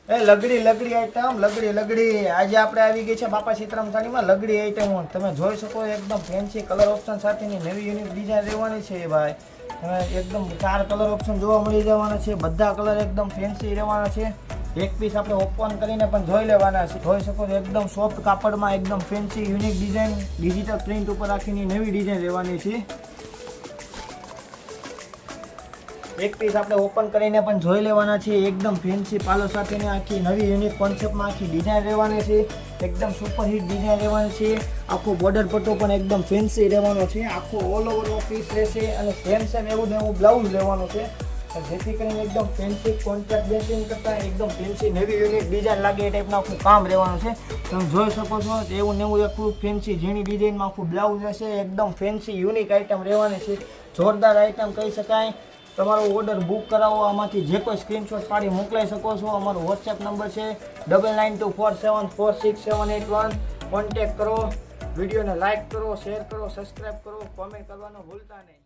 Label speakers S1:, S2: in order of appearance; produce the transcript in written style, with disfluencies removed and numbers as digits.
S1: એ લગડી item લગડી આજે આપણે આવી ગઈ છે બાપા સીતારામ સાડીમાં લગડી આઈટમ તમે જોઈ શકો એકદમ ફેન્સી કલર ઓપ્શન સાથેની નવી યુનિક ડિઝાઇન રહેવાની છે ભાઈ. એકદમ 4 કલર ઓપ્શન જોવા મળી જવાના છે. બધા કલર એકદમ ફેન્સી રહેવાના છે. એક પીસ આપણે ઓપન કરીને પણ જોઈ લેવાના છે. જોઈ શકો છો એકદમ સોફ્ટ કાપડમાં એકદમ fancy unique design digital print ઉપર રાખીની નવી ડિઝાઇન રહેવાની છે. એક પીસ આપણે ઓપન કરીને પણ જોઈ લેવાના છે. એકદમ ફેન્સી પાલો સાથેની આખી નવી યુનિક કોન્સેપ્ટમાં આખી ડિઝાઇન રહેવાની છે. એકદમ સુપર હિટ ડિઝાઇન રહેવાની છે. આખો બોર્ડર પટ્ટો પણ એકદમ ફેન્સી રહેવાનો છે. આખો ઓલ ઓવરનો પીસ રહેશે અને સેમ એવું ને એવું બ્લાઉઝ લેવાનું છે, જેથી કરીને એકદમ ફેન્સી કોન્ટ્રાક્ટ બેસિંગ કરતા એકદમ ફેન્સી નવી યુનિક ડિઝાઇન લાગે એ ટાઈપનું આખું કામ રહેવાનું છે. તમે જોઈ શકો છો એવું ને એવું આખું ફેન્સી ઝીણી ડિઝાઇનમાં આખું બ્લાઉઝ રહેશે. એકદમ ફેન્સી યુનિક આઇટમ રહેવાની છે. જોરદાર આઇટમ કહી શકાય. તમારો ઓર્ડર બુક કરાવો, આમાંથી જે કોઈ સ્ક્રીનશોટ પાડી મોકલાઈ શકો છો. અમારો વોટ્સએપ નંબર છે 9924746781. કોન્ટેક્ટ કરો. વિડીયોને લાઇક કરો, શેર કરો, સબસ્ક્રાઈબ કરો, કોમેન્ટ કરવાનું ભૂલતા નહીં.